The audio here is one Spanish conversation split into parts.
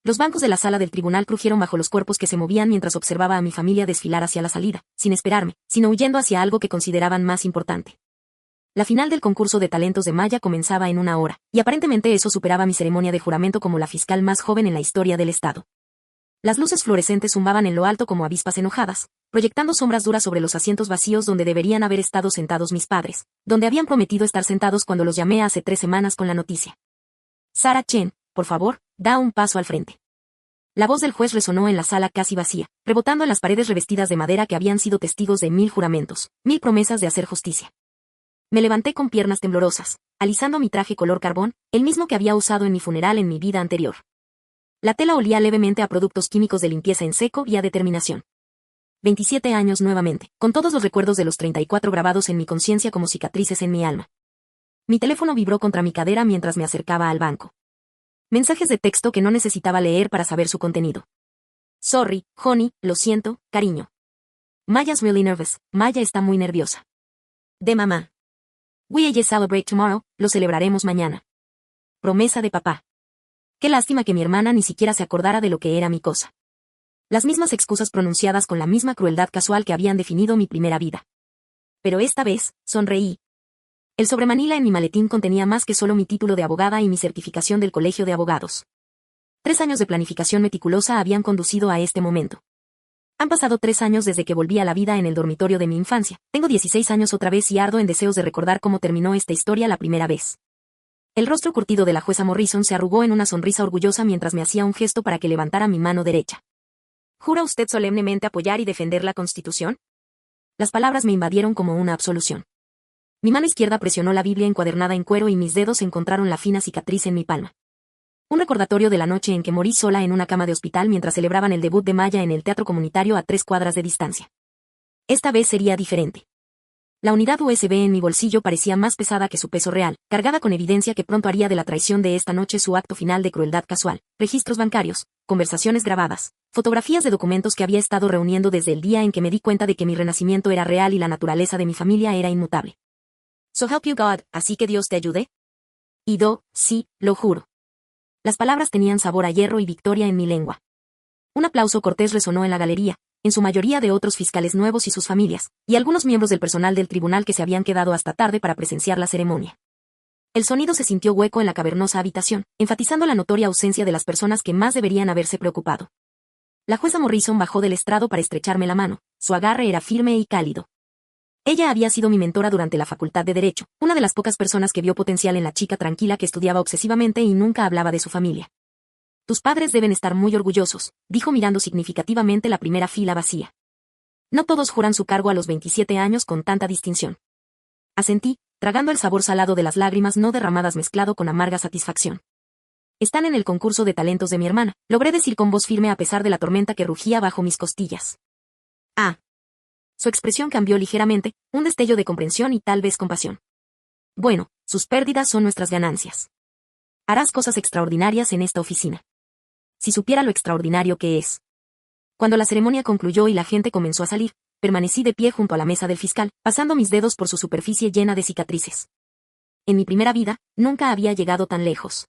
Los bancos de la sala del tribunal crujieron bajo los cuerpos que se movían mientras observaba a mi familia desfilar hacia la salida, sin esperarme, sino huyendo hacia algo que consideraban más importante. La final del concurso de talentos de Maya comenzaba en 1 hora, y aparentemente eso superaba mi ceremonia de juramento como la fiscal más joven en la historia del estado. Las luces fluorescentes zumbaban en lo alto como avispas enojadas, proyectando sombras duras sobre los asientos vacíos donde deberían haber estado sentados mis padres, donde habían prometido estar sentados cuando los llamé hace 3 semanas con la noticia. Sarah Chen, por favor, da un paso al frente. La voz del juez resonó en la sala casi vacía, rebotando en las paredes revestidas de madera que habían sido testigos de 1000 juramentos, 1000 promesas de hacer justicia. Me levanté con piernas temblorosas, alisando mi traje color carbón, el mismo que había usado en mi funeral en mi vida anterior. La tela olía levemente a productos químicos de limpieza en seco y a determinación. 27 años nuevamente, con todos los recuerdos de los 34 grabados en mi conciencia como cicatrices en mi alma. Mi teléfono vibró contra mi cadera mientras me acercaba al banco. Mensajes de texto que no necesitaba leer para saber su contenido. Sorry, honey, lo siento, cariño. Maya's really nervous, Maya está muy nerviosa. De mamá. We'll celebrate tomorrow, lo celebraremos mañana. Promesa de papá. Qué lástima que mi hermana ni siquiera se acordara de lo que era mi cosa. Las mismas excusas pronunciadas con la misma crueldad casual que habían definido mi primera vida. Pero esta vez, sonreí. El sobremanila en mi maletín contenía más que solo mi título de abogada y mi certificación del Colegio de Abogados. 3 años de planificación meticulosa habían conducido a este momento. Han pasado 3 años desde que volví a la vida en el dormitorio de mi infancia. Tengo 16 años otra vez y ardo en deseos de recordar cómo terminó esta historia la primera vez. El rostro curtido de la jueza Morrison se arrugó en una sonrisa orgullosa mientras me hacía un gesto para que levantara mi mano derecha. ¿Jura usted solemnemente apoyar y defender la Constitución? Las palabras me invadieron como una absolución. Mi mano izquierda presionó la Biblia encuadernada en cuero y mis dedos encontraron la fina cicatriz en mi palma. Un recordatorio de la noche en que morí sola en una cama de hospital mientras celebraban el debut de Maya en el teatro comunitario a 3 cuadras de distancia. Esta vez sería diferente. La unidad USB en mi bolsillo parecía más pesada que su peso real, cargada con evidencia que pronto haría de la traición de esta noche su acto final de crueldad casual, registros bancarios, conversaciones grabadas, fotografías de documentos que había estado reuniendo desde el día en que me di cuenta de que mi renacimiento era real y la naturaleza de mi familia era inmutable. So help you God, ¿así que Dios te ayude? Sí, lo juro. Las palabras tenían sabor a hierro y victoria en mi lengua. Un aplauso cortés resonó en la galería, en su mayoría de otros fiscales nuevos y sus familias, y algunos miembros del personal del tribunal que se habían quedado hasta tarde para presenciar la ceremonia. El sonido se sintió hueco en la cavernosa habitación, enfatizando la notoria ausencia de las personas que más deberían haberse preocupado. La jueza Morrison bajó del estrado para estrecharme la mano, su agarre era firme y cálido. Ella había sido mi mentora durante la Facultad de Derecho, una de las pocas personas que vio potencial en la chica tranquila que estudiaba obsesivamente y nunca hablaba de su familia. Tus padres deben estar muy orgullosos, dijo mirando significativamente la primera fila vacía. No todos juran su cargo a los 27 años con tanta distinción. Asentí, tragando el sabor salado de las lágrimas no derramadas mezclado con amarga satisfacción. Están en el concurso de talentos de mi hermana, logré decir con voz firme a pesar de la tormenta que rugía bajo mis costillas. Ah. Su expresión cambió ligeramente, un destello de comprensión y tal vez compasión. Bueno, sus pérdidas son nuestras ganancias. Harás cosas extraordinarias en esta oficina. Si supiera lo extraordinario que es. Cuando la ceremonia concluyó y la gente comenzó a salir, permanecí de pie junto a la mesa del fiscal, pasando mis dedos por su superficie llena de cicatrices. En mi primera vida, nunca había llegado tan lejos.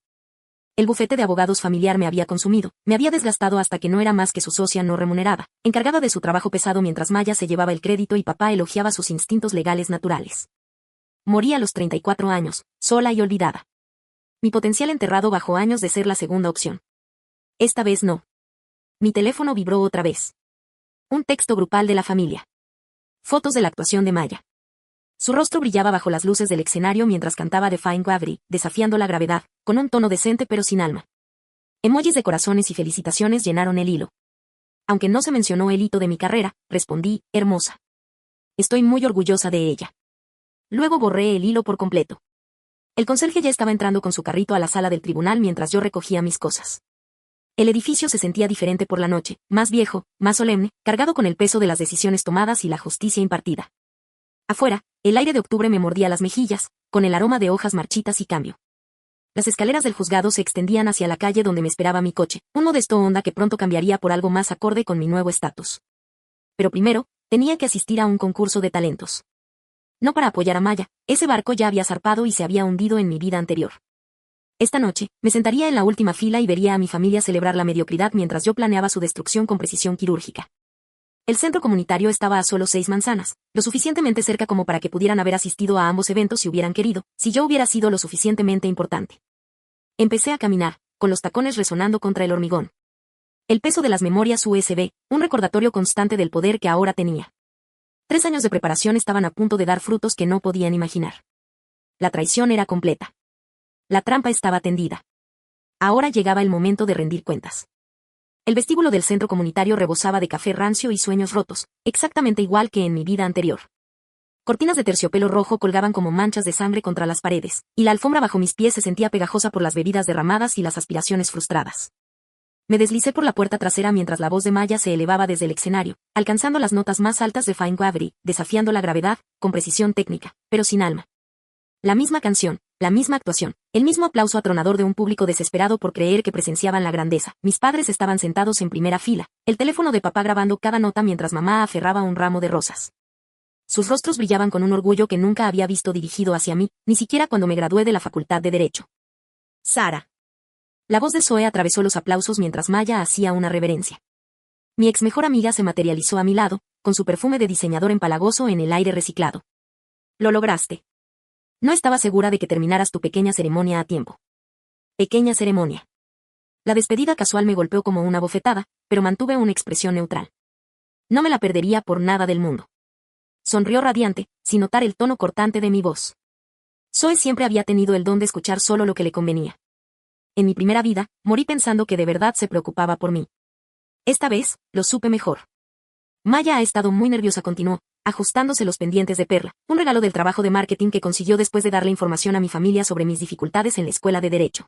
El bufete de abogados familiar me había consumido, me había desgastado hasta que no era más que su socia no remunerada, encargada de su trabajo pesado mientras Maya se llevaba el crédito y papá elogiaba sus instintos legales naturales. Morí a los 34 años, sola y olvidada. Mi potencial enterrado bajo años de ser la segunda opción. Esta vez no. Mi teléfono vibró otra vez. Un texto grupal de la familia. Fotos de la actuación de Maya. Su rostro brillaba bajo las luces del escenario mientras cantaba Defying Gravity, desafiando la gravedad, con un tono decente pero sin alma. Emojis de corazones y felicitaciones llenaron el hilo. Aunque no se mencionó el hito de mi carrera, respondí, hermosa. Estoy muy orgullosa de ella. Luego borré el hilo por completo. El conserje ya estaba entrando con su carrito a la sala del tribunal mientras yo recogía mis cosas. El edificio se sentía diferente por la noche, más viejo, más solemne, cargado con el peso de las decisiones tomadas y la justicia impartida. Afuera, el aire de octubre me mordía las mejillas, con el aroma de hojas marchitas y cambio. Las escaleras del juzgado se extendían hacia la calle donde me esperaba mi coche, un modesto Honda que pronto cambiaría por algo más acorde con mi nuevo estatus. Pero primero, tenía que asistir a un concurso de talentos. No para apoyar a Maya, ese barco ya había zarpado y se había hundido en mi vida anterior. Esta noche, me sentaría en la última fila y vería a mi familia celebrar la mediocridad mientras yo planeaba su destrucción con precisión quirúrgica. El centro comunitario estaba a solo 6 manzanas, lo suficientemente cerca como para que pudieran haber asistido a ambos eventos si hubieran querido, si yo hubiera sido lo suficientemente importante. Empecé a caminar, con los tacones resonando contra el hormigón. El peso de las memorias USB, un recordatorio constante del poder que ahora tenía. 3 años de preparación estaban a punto de dar frutos que no podían imaginar. La traición era completa. La trampa estaba tendida. Ahora llegaba el momento de rendir cuentas. El vestíbulo del centro comunitario rebosaba de café rancio y sueños rotos, exactamente igual que en mi vida anterior. Cortinas de terciopelo rojo colgaban como manchas de sangre contra las paredes, y la alfombra bajo mis pies se sentía pegajosa por las bebidas derramadas y las aspiraciones frustradas. Me deslicé por la puerta trasera mientras la voz de Maya se elevaba desde el escenario, alcanzando las notas más altas de Fine Gravity, desafiando la gravedad, con precisión técnica, pero sin alma. La misma canción, la misma actuación, el mismo aplauso atronador de un público desesperado por creer que presenciaban la grandeza. Mis padres estaban sentados en primera fila, el teléfono de papá grabando cada nota mientras mamá aferraba un ramo de rosas. Sus rostros brillaban con un orgullo que nunca había visto dirigido hacia mí, ni siquiera cuando me gradué de la Facultad de Derecho. Sara. La voz de Zoe atravesó los aplausos mientras Maya hacía una reverencia. Mi ex mejor amiga se materializó a mi lado, con su perfume de diseñador empalagoso en el aire reciclado. Lo lograste. No estaba segura de que terminaras tu pequeña ceremonia a tiempo. Pequeña ceremonia. La despedida casual me golpeó como una bofetada, pero mantuve una expresión neutral. No me la perdería por nada del mundo. Sonrió radiante, sin notar el tono cortante de mi voz. Zoe siempre había tenido el don de escuchar solo lo que le convenía. En mi primera vida, morí pensando que de verdad se preocupaba por mí. Esta vez, lo supe mejor. Maya ha estado muy nerviosa, continuó, ajustándose los pendientes de perla, un regalo del trabajo de marketing que consiguió después de darle información a mi familia sobre mis dificultades en la escuela de Derecho.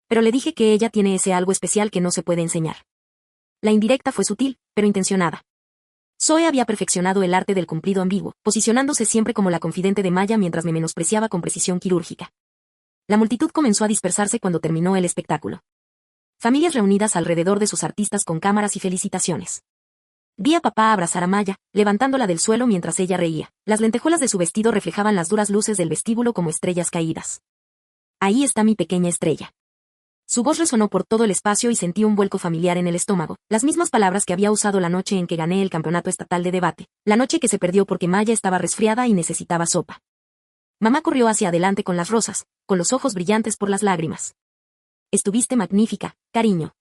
Pero le dije que ella tiene ese algo especial que no se puede enseñar. La indirecta fue sutil, pero intencionada. Zoe había perfeccionado el arte del cumplido ambiguo, posicionándose siempre como la confidente de Maya mientras me menospreciaba con precisión quirúrgica. La multitud comenzó a dispersarse cuando terminó el espectáculo. Familias reunidas alrededor de sus artistas con cámaras y felicitaciones. Vi a papá abrazar a Maya, levantándola del suelo mientras ella reía. Las lentejuelas de su vestido reflejaban las duras luces del vestíbulo como estrellas caídas. Ahí está mi pequeña estrella. Su voz resonó por todo el espacio y sentí un vuelco familiar en el estómago, las mismas palabras que había usado la noche en que gané el campeonato estatal de debate, la noche que se perdió porque Maya estaba resfriada y necesitaba sopa. Mamá corrió hacia adelante con las rosas, con los ojos brillantes por las lágrimas. Estuviste magnífica, cariño.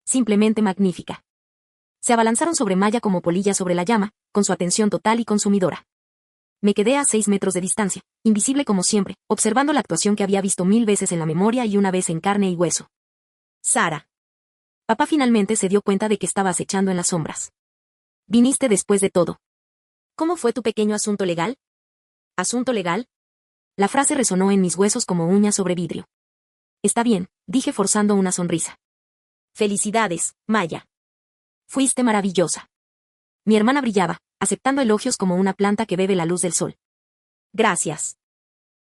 Simplemente magnífica. Se abalanzaron sobre Maya como polillas sobre la llama, con su atención total y consumidora. Me quedé a 6 metros de distancia, invisible como siempre, observando la actuación que había visto 1000 veces en la memoria y una vez en carne y hueso. Sara. Papá finalmente se dio cuenta de que estaba acechando en las sombras. Viniste después de todo. ¿Cómo fue tu pequeño asunto legal? ¿Asunto legal? La frase resonó en mis huesos como uñas sobre vidrio. Está bien, dije forzando una sonrisa. Felicidades, Maya. Fuiste maravillosa. Mi hermana brillaba, aceptando elogios como una planta que bebe la luz del sol. Gracias.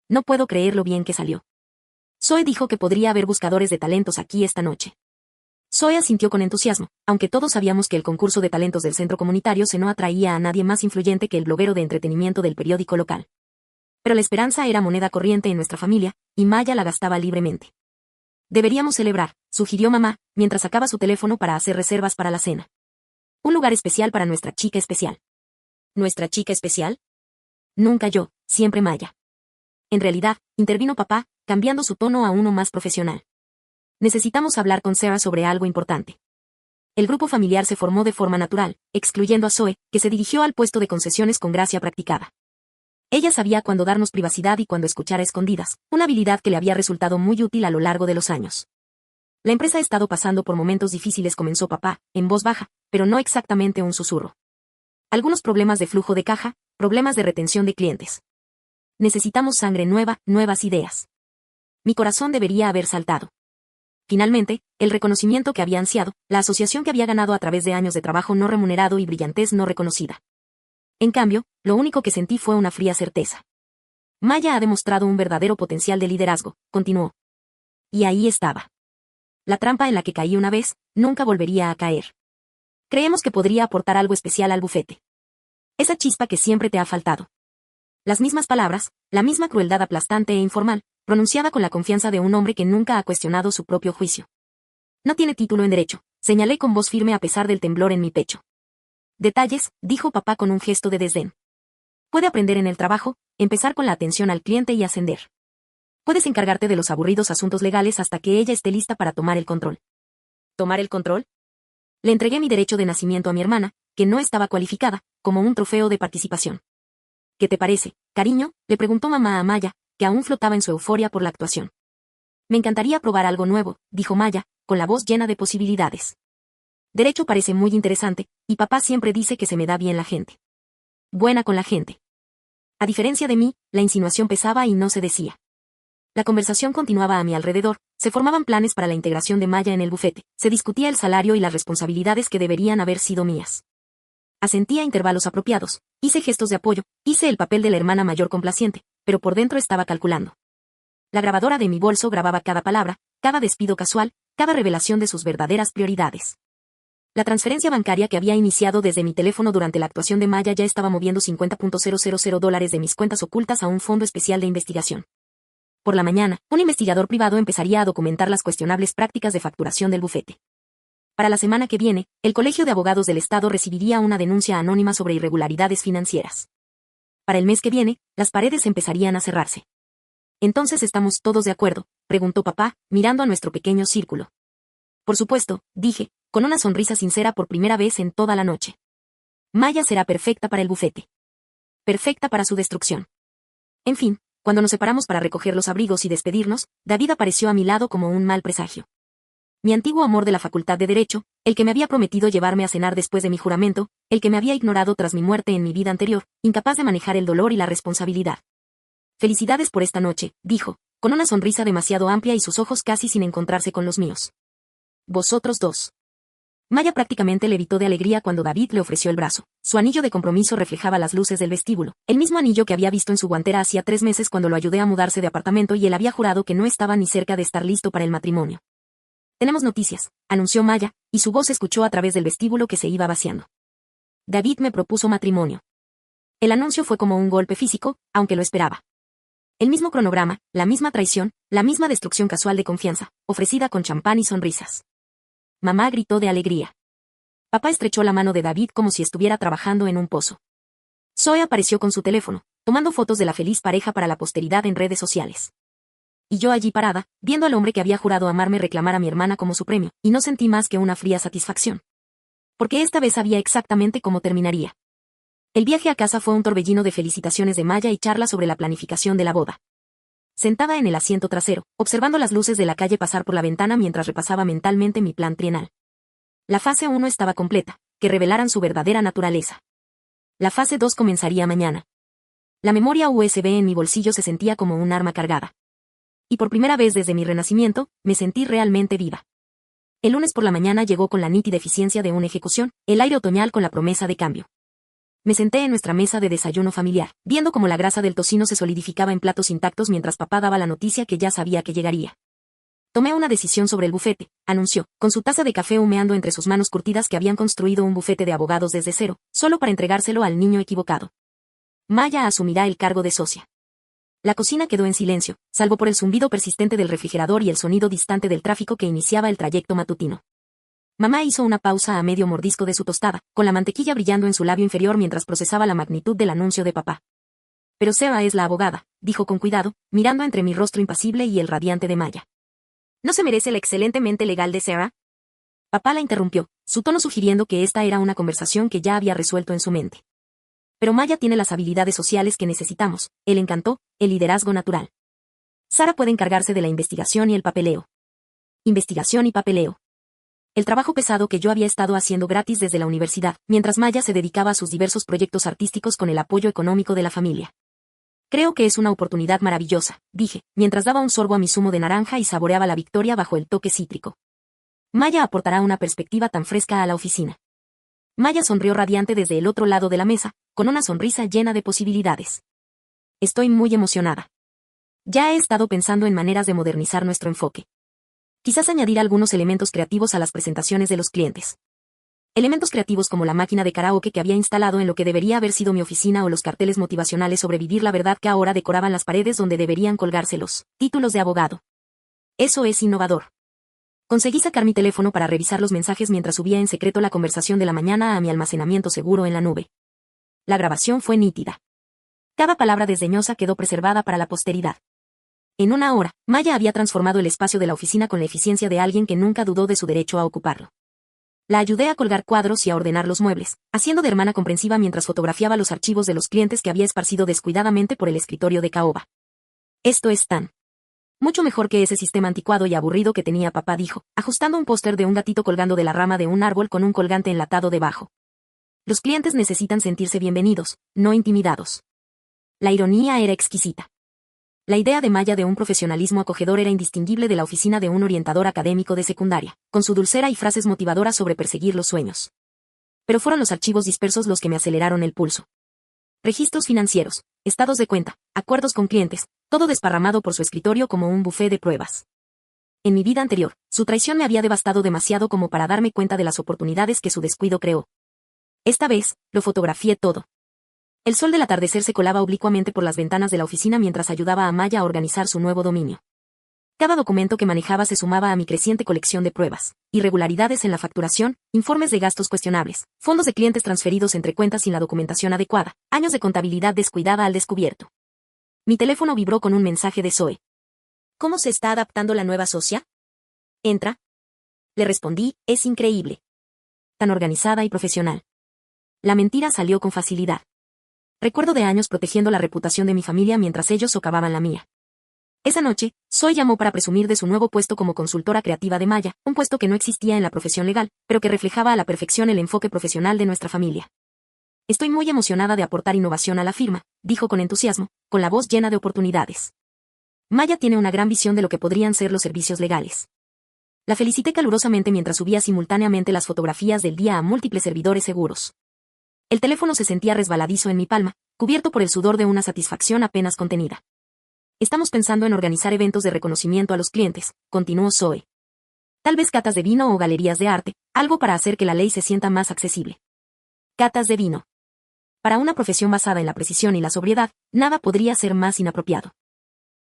No puedo creer lo bien que salió. Zoe dijo que podría haber buscadores de talentos aquí esta noche. Zoe asintió con entusiasmo, aunque todos sabíamos que el concurso de talentos del centro comunitario se no atraía a nadie más influyente que el bloguero de entretenimiento del periódico local. Pero la esperanza era moneda corriente en nuestra familia, y Maya la gastaba libremente. Deberíamos celebrar, sugirió mamá, mientras sacaba su teléfono para hacer reservas para la cena. Un lugar especial para nuestra chica especial. ¿Nuestra chica especial? Nunca yo, siempre Maya. En realidad, intervino papá, cambiando su tono a uno más profesional. Necesitamos hablar con Sarah sobre algo importante. El grupo familiar se formó de forma natural, excluyendo a Zoe, que se dirigió al puesto de concesiones con gracia practicada. Ella sabía cuándo darnos privacidad y cuándo escuchar a escondidas, una habilidad que le había resultado muy útil a lo largo de los años. La empresa ha estado pasando por momentos difíciles, comenzó papá, en voz baja, pero no exactamente un susurro. Algunos problemas de flujo de caja, problemas de retención de clientes. Necesitamos sangre nueva, nuevas ideas. Mi corazón debería haber saltado. Finalmente, el reconocimiento que había ansiado, la asociación que había ganado a través de años de trabajo no remunerado y brillantez no reconocida. En cambio, lo único que sentí fue una fría certeza. Maya ha demostrado un verdadero potencial de liderazgo, continuó. Y ahí estaba. La trampa en la que caí una vez, nunca volvería a caer. Creemos que podría aportar algo especial al bufete. Esa chispa que siempre te ha faltado. Las mismas palabras, la misma crueldad aplastante e informal, pronunciada con la confianza de un hombre que nunca ha cuestionado su propio juicio. No tiene título en derecho, señalé con voz firme a pesar del temblor en mi pecho. Detalles, dijo papá con un gesto de desdén. Puede aprender en el trabajo, empezar con la atención al cliente y ascender. Puedes encargarte de los aburridos asuntos legales hasta que ella esté lista para tomar el control. ¿Tomar el control? Le entregué mi derecho de nacimiento a mi hermana, que no estaba cualificada, como un trofeo de participación. ¿Qué te parece, cariño?, le preguntó mamá a Maya, que aún flotaba en su euforia por la actuación. Me encantaría probar algo nuevo, dijo Maya, con la voz llena de posibilidades. Derecho parece muy interesante, y papá siempre dice que se me da bien la gente. Buena con la gente. A diferencia de mí, la insinuación pesaba y no se decía. La conversación continuaba a mi alrededor, se formaban planes para la integración de Maya en el bufete, se discutía el salario y las responsabilidades que deberían haber sido mías. Asentía a intervalos apropiados, hice gestos de apoyo, hice el papel de la hermana mayor complaciente, pero por dentro estaba calculando. La grabadora de mi bolso grababa cada palabra, cada despido casual, cada revelación de sus verdaderas prioridades. La transferencia bancaria que había iniciado desde mi teléfono durante la actuación de Maya ya estaba moviendo $50,000 de mis cuentas ocultas a un fondo especial de investigación. Por la mañana, un investigador privado empezaría a documentar las cuestionables prácticas de facturación del bufete. Para la semana que viene, el Colegio de Abogados del Estado recibiría una denuncia anónima sobre irregularidades financieras. Para el mes que viene, las paredes empezarían a cerrarse. ¿Entonces estamos todos de acuerdo?, preguntó papá, mirando a nuestro pequeño círculo. Por supuesto, dije, con una sonrisa sincera por primera vez en toda la noche. Maya será perfecta para el bufete. Perfecta para su destrucción. En fin, cuando nos separamos para recoger los abrigos y despedirnos, David apareció a mi lado como un mal presagio. Mi antiguo amor de la Facultad de Derecho, el que me había prometido llevarme a cenar después de mi juramento, el que me había ignorado tras mi muerte en mi vida anterior, incapaz de manejar el dolor y la responsabilidad. Felicidades por esta noche, dijo, con una sonrisa demasiado amplia y sus ojos casi sin encontrarse con los míos. Vosotros dos. Maya prácticamente levitó de alegría cuando David le ofreció el brazo. Su anillo de compromiso reflejaba las luces del vestíbulo, el mismo anillo que había visto en su guantera hacía 3 meses cuando lo ayudé a mudarse de apartamento y él había jurado que no estaba ni cerca de estar listo para el matrimonio. Tenemos noticias, anunció Maya, y su voz se escuchó a través del vestíbulo que se iba vaciando. David me propuso matrimonio. El anuncio fue como un golpe físico, aunque lo esperaba. El mismo cronograma, la misma traición, la misma destrucción casual de confianza, ofrecida con champán y sonrisas. Mamá gritó de alegría. Papá estrechó la mano de David como si estuviera trabajando en un pozo. Zoe apareció con su teléfono, tomando fotos de la feliz pareja para la posteridad en redes sociales. Y yo allí parada, viendo al hombre que había jurado amarme reclamar a mi hermana como su premio, y no sentí más que una fría satisfacción. Porque esta vez sabía exactamente cómo terminaría. El viaje a casa fue un torbellino de felicitaciones de Maya y charlas sobre la planificación de la boda. Sentada en el asiento trasero, observando las luces de la calle pasar por la ventana mientras repasaba mentalmente mi plan trienal. La fase 1 estaba completa, que revelaran su verdadera naturaleza. La fase 2 comenzaría mañana. La memoria USB en mi bolsillo se sentía como un arma cargada. Y por primera vez desde mi renacimiento, me sentí realmente viva. El lunes por la mañana llegó con la nítida eficiencia de una ejecución, el aire otoñal con la promesa de cambio. Me senté en nuestra mesa de desayuno familiar, viendo cómo la grasa del tocino se solidificaba en platos intactos mientras papá daba la noticia que ya sabía que llegaría. Tomé una decisión sobre el bufete, anunció, con su taza de café humeando entre sus manos curtidas que habían construido un bufete de abogados desde cero, solo para entregárselo al niño equivocado. Maya asumirá el cargo de socia. La cocina quedó en silencio, salvo por el zumbido persistente del refrigerador y el sonido distante del tráfico que iniciaba el trayecto matutino. Mamá hizo una pausa a medio mordisco de su tostada, con la mantequilla brillando en su labio inferior mientras procesaba la magnitud del anuncio de papá. Pero Seba es la abogada, dijo con cuidado, mirando entre mi rostro impasible y el radiante de Maya. ¿No se merece la excelentemente legal de Sarah? Papá la interrumpió, su tono sugiriendo que esta era una conversación que ya había resuelto en su mente. Pero Maya tiene las habilidades sociales que necesitamos, el encanto, el liderazgo natural. Sara puede encargarse de la investigación y el papeleo. Investigación y papeleo. El trabajo pesado que yo había estado haciendo gratis desde la universidad, mientras Maya se dedicaba a sus diversos proyectos artísticos con el apoyo económico de la familia. Creo que es una oportunidad maravillosa, dije, mientras daba un sorbo a mi zumo de naranja y saboreaba la victoria bajo el toque cítrico. Maya aportará una perspectiva tan fresca a la oficina. Maya sonrió radiante desde el otro lado de la mesa, con una sonrisa llena de posibilidades. Estoy muy emocionada. Ya he estado pensando en maneras de modernizar nuestro enfoque. Quizás añadir algunos elementos creativos a las presentaciones de los clientes. Elementos creativos como la máquina de karaoke que había instalado en lo que debería haber sido mi oficina o los carteles motivacionales sobre vivir la verdad que ahora decoraban las paredes donde deberían colgarse los títulos de abogado. Eso es innovador. Conseguí sacar mi teléfono para revisar los mensajes mientras subía en secreto la conversación de la mañana a mi almacenamiento seguro en la nube. La grabación fue nítida. Cada palabra desdeñosa quedó preservada para la posteridad. En una hora, Maya había transformado el espacio de la oficina con la eficiencia de alguien que nunca dudó de su derecho a ocuparlo. La ayudé a colgar cuadros y a ordenar los muebles, haciendo de hermana comprensiva mientras fotografiaba los archivos de los clientes que había esparcido descuidadamente por el escritorio de caoba. Esto es tan mucho mejor que ese sistema anticuado y aburrido que tenía papá, dijo, ajustando un póster de un gatito colgando de la rama de un árbol con un colgante enlatado debajo. Los clientes necesitan sentirse bienvenidos, no intimidados. La ironía era exquisita. La idea de Maya de un profesionalismo acogedor era indistinguible de la oficina de un orientador académico de secundaria, con su dulcera y frases motivadoras sobre perseguir los sueños. Pero fueron los archivos dispersos los que me aceleraron el pulso. Registros financieros, estados de cuenta, acuerdos con clientes, todo desparramado por su escritorio como un buffet de pruebas. En mi vida anterior, su traición me había devastado demasiado como para darme cuenta de las oportunidades que su descuido creó. Esta vez, lo fotografié todo. El sol del atardecer se colaba oblicuamente por las ventanas de la oficina mientras ayudaba a Maya a organizar su nuevo dominio. Cada documento que manejaba se sumaba a mi creciente colección de pruebas, irregularidades en la facturación, informes de gastos cuestionables, fondos de clientes transferidos entre cuentas sin la documentación adecuada, años de contabilidad descuidada al descubierto. Mi teléfono vibró con un mensaje de Zoe. ¿Cómo se está adaptando la nueva socia? Entra. Le respondí, es increíble. Tan organizada y profesional. La mentira salió con facilidad. Recuerdo de años protegiendo la reputación de mi familia mientras ellos socavaban la mía. Esa noche, Zoe llamó para presumir de su nuevo puesto como consultora creativa de Maya, un puesto que no existía en la profesión legal, pero que reflejaba a la perfección el enfoque profesional de nuestra familia. Estoy muy emocionada de aportar innovación a la firma, dijo con entusiasmo, con la voz llena de oportunidades. Maya tiene una gran visión de lo que podrían ser los servicios legales. La felicité calurosamente mientras subía simultáneamente las fotografías del día a múltiples servidores seguros. El teléfono se sentía resbaladizo en mi palma, cubierto por el sudor de una satisfacción apenas contenida. Estamos pensando en organizar eventos de reconocimiento a los clientes, continuó Zoe. Tal vez catas de vino o galerías de arte, algo para hacer que la ley se sienta más accesible. Catas de vino. Para una profesión basada en la precisión y la sobriedad, nada podría ser más inapropiado.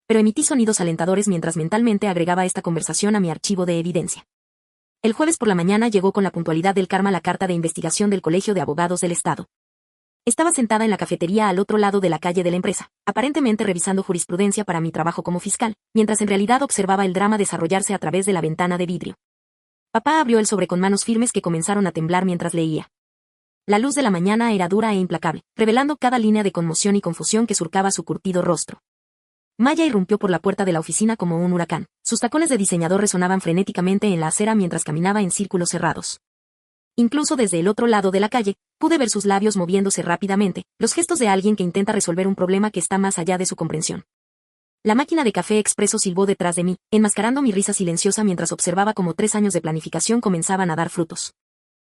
Pero emití sonidos alentadores mientras mentalmente agregaba esta conversación a mi archivo de evidencia. El jueves por la mañana llegó con la puntualidad del karma la carta de investigación del Colegio de Abogados del Estado. Estaba sentada en la cafetería al otro lado de la calle de la empresa, aparentemente revisando jurisprudencia para mi trabajo como fiscal, mientras en realidad observaba el drama desarrollarse a través de la ventana de vidrio. Papá abrió el sobre con manos firmes que comenzaron a temblar mientras leía. La luz de la mañana era dura e implacable, revelando cada línea de conmoción y confusión que surcaba su curtido rostro. Maya irrumpió por la puerta de la oficina como un huracán. Sus tacones de diseñador resonaban frenéticamente en la acera mientras caminaba en círculos cerrados. Incluso desde el otro lado de la calle, pude ver sus labios moviéndose rápidamente, los gestos de alguien que intenta resolver un problema que está más allá de su comprensión. La máquina de café expreso silbó detrás de mí, enmascarando mi risa silenciosa mientras observaba cómo 3 años de planificación comenzaban a dar frutos.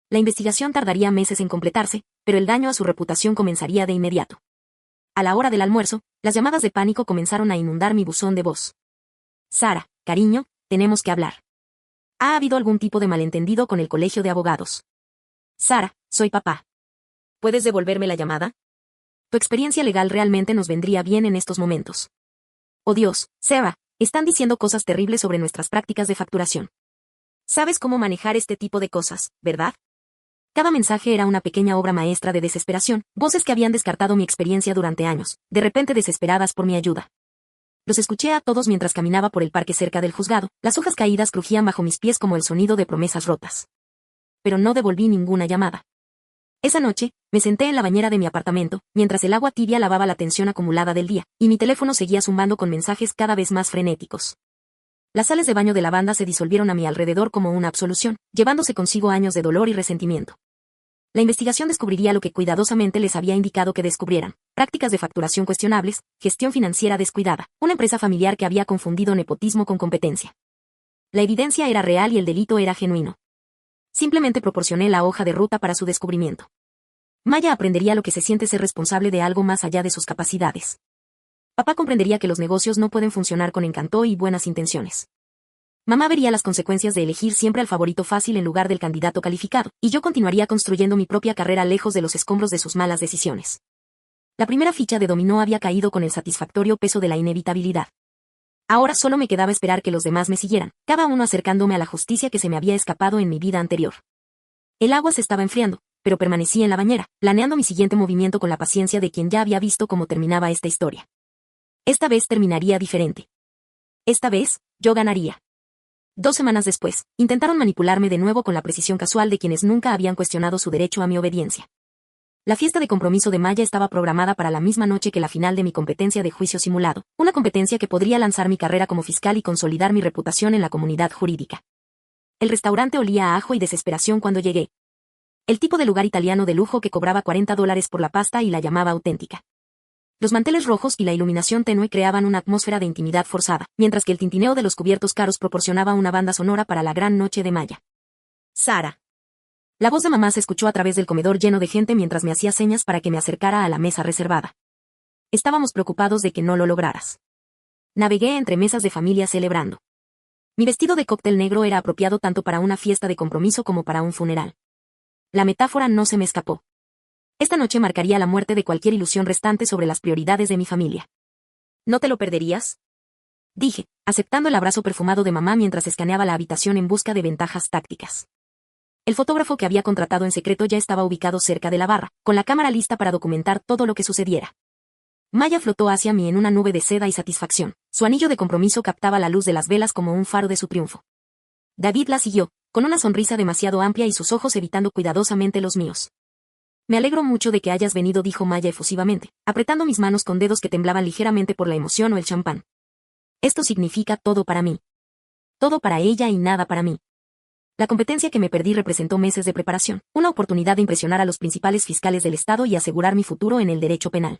La investigación tardaría meses en completarse, pero el daño a su reputación comenzaría de inmediato. A la hora del almuerzo, las llamadas de pánico comenzaron a inundar mi buzón de voz. Sara, cariño, tenemos que hablar. ¿Ha habido algún tipo de malentendido con el colegio de abogados? Sara, soy papá. ¿Puedes devolverme la llamada? Tu experiencia legal realmente nos vendría bien en estos momentos. Oh Dios, Sarah, están diciendo cosas terribles sobre nuestras prácticas de facturación. Sabes cómo manejar este tipo de cosas, ¿verdad? Cada mensaje era una pequeña obra maestra de desesperación, voces que habían descartado mi experiencia durante años, de repente desesperadas por mi ayuda. Los escuché a todos mientras caminaba por el parque cerca del juzgado, las hojas caídas crujían bajo mis pies como el sonido de promesas rotas. Pero no devolví ninguna llamada. Esa noche, me senté en la bañera de mi apartamento, mientras el agua tibia lavaba la tensión acumulada del día, y mi teléfono seguía zumbando con mensajes cada vez más frenéticos. Las sales de baño de lavanda se disolvieron a mi alrededor como una absolución, llevándose consigo años de dolor y resentimiento. La investigación descubriría lo que cuidadosamente les había indicado que descubrieran: prácticas de facturación cuestionables, gestión financiera descuidada, una empresa familiar que había confundido nepotismo con competencia. La evidencia era real y el delito era genuino. Simplemente proporcioné la hoja de ruta para su descubrimiento. Maya aprendería lo que se siente ser responsable de algo más allá de sus capacidades. Papá comprendería que los negocios no pueden funcionar con encanto y buenas intenciones. Mamá vería las consecuencias de elegir siempre al favorito fácil en lugar del candidato calificado, y yo continuaría construyendo mi propia carrera lejos de los escombros de sus malas decisiones. La primera ficha de dominó había caído con el satisfactorio peso de la inevitabilidad. Ahora solo me quedaba esperar que los demás me siguieran, cada uno acercándome a la justicia que se me había escapado en mi vida anterior. El agua se estaba enfriando, pero permanecí en la bañera, planeando mi siguiente movimiento con la paciencia de quien ya había visto cómo terminaba esta historia. Esta vez terminaría diferente. Esta vez, yo ganaría. 2 semanas después, intentaron manipularme de nuevo con la precisión casual de quienes nunca habían cuestionado su derecho a mi obediencia. La fiesta de compromiso de Maya estaba programada para la misma noche que la final de mi competencia de juicio simulado, una competencia que podría lanzar mi carrera como fiscal y consolidar mi reputación en la comunidad jurídica. El restaurante olía a ajo y desesperación cuando llegué. El tipo de lugar italiano de lujo que cobraba $40 por la pasta y la llamaba auténtica. Los manteles rojos y la iluminación tenue creaban una atmósfera de intimidad forzada, mientras que el tintineo de los cubiertos caros proporcionaba una banda sonora para la gran noche de Maya. Sara. La voz de mamá se escuchó a través del comedor lleno de gente mientras me hacía señas para que me acercara a la mesa reservada. Estábamos preocupados de que no lo lograras. Navegué entre mesas de familia celebrando. Mi vestido de cóctel negro era apropiado tanto para una fiesta de compromiso como para un funeral. La metáfora no se me escapó. Esta noche marcaría la muerte de cualquier ilusión restante sobre las prioridades de mi familia. ¿No te lo perderías?, dije, aceptando el abrazo perfumado de mamá mientras escaneaba la habitación en busca de ventajas tácticas. El fotógrafo que había contratado en secreto ya estaba ubicado cerca de la barra, con la cámara lista para documentar todo lo que sucediera. Maya flotó hacia mí en una nube de seda y satisfacción. Su anillo de compromiso captaba la luz de las velas como un faro de su triunfo. David la siguió, con una sonrisa demasiado amplia y sus ojos evitando cuidadosamente los míos. Me alegro mucho de que hayas venido, dijo Maya efusivamente, apretando mis manos con dedos que temblaban ligeramente por la emoción o el champán. Esto significa todo para mí. Todo para ella y nada para mí. La competencia que me perdí representó meses de preparación, una oportunidad de impresionar a los principales fiscales del Estado y asegurar mi futuro en el derecho penal.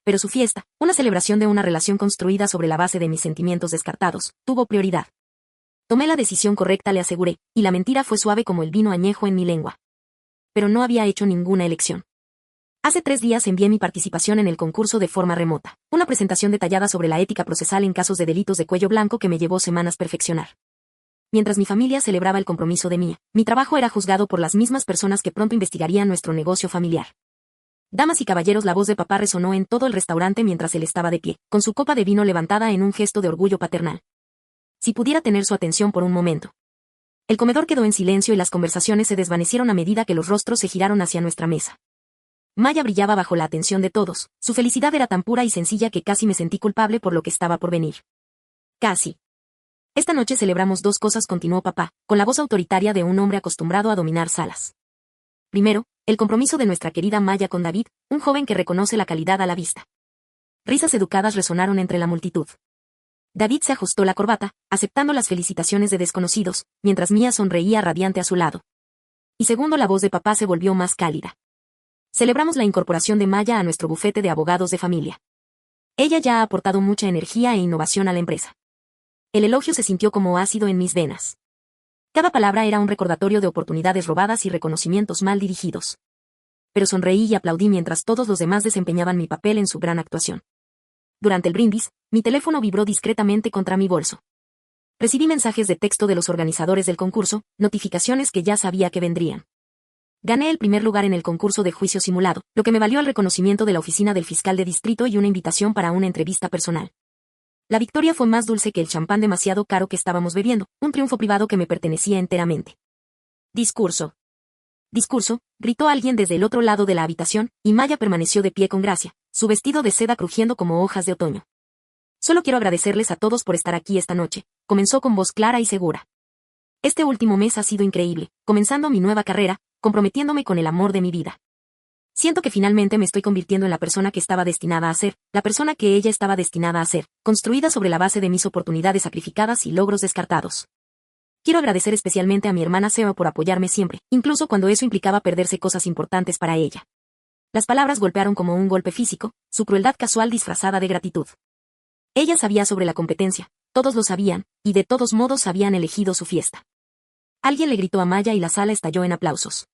Pero su fiesta, una celebración de una relación construida sobre la base de mis sentimientos descartados, tuvo prioridad. Tomé la decisión correcta, le aseguré, y la mentira fue suave como el vino añejo en mi lengua. Pero no había hecho ninguna elección. Hace 3 días envié mi participación en el concurso de forma remota, una presentación detallada sobre la ética procesal en casos de delitos de cuello blanco que me llevó semanas perfeccionar. Mientras mi familia celebraba el compromiso de Mía, mi trabajo era juzgado por las mismas personas que pronto investigarían nuestro negocio familiar. Damas y caballeros, la voz de papá resonó en todo el restaurante mientras él estaba de pie, con su copa de vino levantada en un gesto de orgullo paternal. Si pudiera tener su atención por un momento. El comedor quedó en silencio y las conversaciones se desvanecieron a medida que los rostros se giraron hacia nuestra mesa. Maya brillaba bajo la atención de todos, su felicidad era tan pura y sencilla que casi me sentí culpable por lo que estaba por venir. Casi. Esta noche celebramos 2 cosas, continuó papá, con la voz autoritaria de un hombre acostumbrado a dominar salas. Primero, el compromiso de nuestra querida Maya con David, un joven que reconoce la calidad a la vista. Risas educadas resonaron entre la multitud. David se ajustó la corbata, aceptando las felicitaciones de desconocidos, mientras Mía sonreía radiante a su lado. Y segundo, la voz de papá se volvió más cálida. Celebramos la incorporación de Maya a nuestro bufete de abogados de familia. Ella ya ha aportado mucha energía e innovación a la empresa. El elogio se sintió como ácido en mis venas. Cada palabra era un recordatorio de oportunidades robadas y reconocimientos mal dirigidos. Pero sonreí y aplaudí mientras todos los demás desempeñaban mi papel en su gran actuación. Durante el brindis, mi teléfono vibró discretamente contra mi bolso. Recibí mensajes de texto de los organizadores del concurso, notificaciones que ya sabía que vendrían. Gané el primer lugar en el concurso de juicio simulado, lo que me valió el reconocimiento de la oficina del fiscal de distrito y una invitación para una entrevista personal. La victoria fue más dulce que el champán demasiado caro que estábamos bebiendo, un triunfo privado que me pertenecía enteramente. Discurso. Discurso, gritó alguien desde el otro lado de la habitación, y Maya permaneció de pie con gracia, su vestido de seda crujiendo como hojas de otoño. Solo quiero agradecerles a todos por estar aquí esta noche, comenzó con voz clara y segura. Este último mes ha sido increíble, comenzando mi nueva carrera, comprometiéndome con el amor de mi vida. Siento que finalmente me estoy convirtiendo en la persona que estaba destinada a ser, la persona que ella estaba destinada a ser, construida sobre la base de mis oportunidades sacrificadas y logros descartados. Quiero agradecer especialmente a mi hermana Seba por apoyarme siempre, incluso cuando eso implicaba perderse cosas importantes para ella. Las palabras golpearon como un golpe físico, su crueldad casual disfrazada de gratitud. Ella sabía sobre la competencia, todos lo sabían, y de todos modos habían elegido su fiesta. Alguien le gritó a Maya y la sala estalló en aplausos.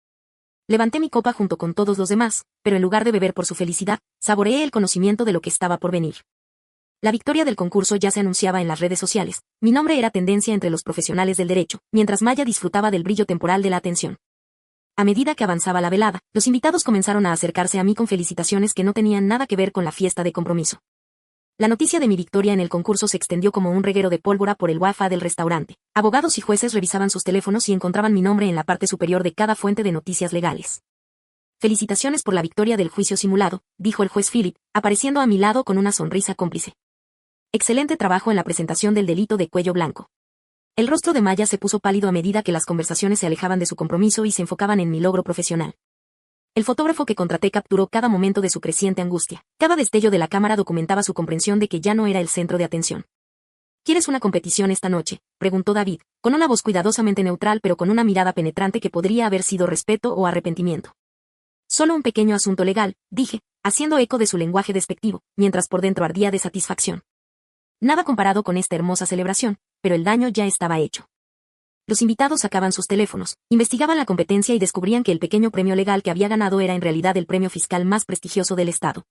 Levanté mi copa junto con todos los demás, pero en lugar de beber por su felicidad, saboreé el conocimiento de lo que estaba por venir. La victoria del concurso ya se anunciaba en las redes sociales. Mi nombre era tendencia entre los profesionales del derecho, mientras Maya disfrutaba del brillo temporal de la atención. A medida que avanzaba la velada, los invitados comenzaron a acercarse a mí con felicitaciones que no tenían nada que ver con la fiesta de compromiso. La noticia de mi victoria en el concurso se extendió como un reguero de pólvora por el Wi-Fi del restaurante. Abogados y jueces revisaban sus teléfonos y encontraban mi nombre en la parte superior de cada fuente de noticias legales. Felicitaciones por la victoria del juicio simulado, dijo el juez Philip, apareciendo a mi lado con una sonrisa cómplice. Excelente trabajo en la presentación del delito de cuello blanco. El rostro de Maya se puso pálido a medida que las conversaciones se alejaban de su compromiso y se enfocaban en mi logro profesional. El fotógrafo que contraté capturó cada momento de su creciente angustia. Cada destello de la cámara documentaba su comprensión de que ya no era el centro de atención. ¿Quieres una competición esta noche?, preguntó David, con una voz cuidadosamente neutral pero con una mirada penetrante que podría haber sido respeto o arrepentimiento. Solo un pequeño asunto legal, dije, haciendo eco de su lenguaje despectivo, mientras por dentro ardía de satisfacción. Nada comparado con esta hermosa celebración, pero el daño ya estaba hecho. Los invitados sacaban sus teléfonos, investigaban la competencia y descubrían que el pequeño premio legal que había ganado era en realidad el premio fiscal más prestigioso del estado.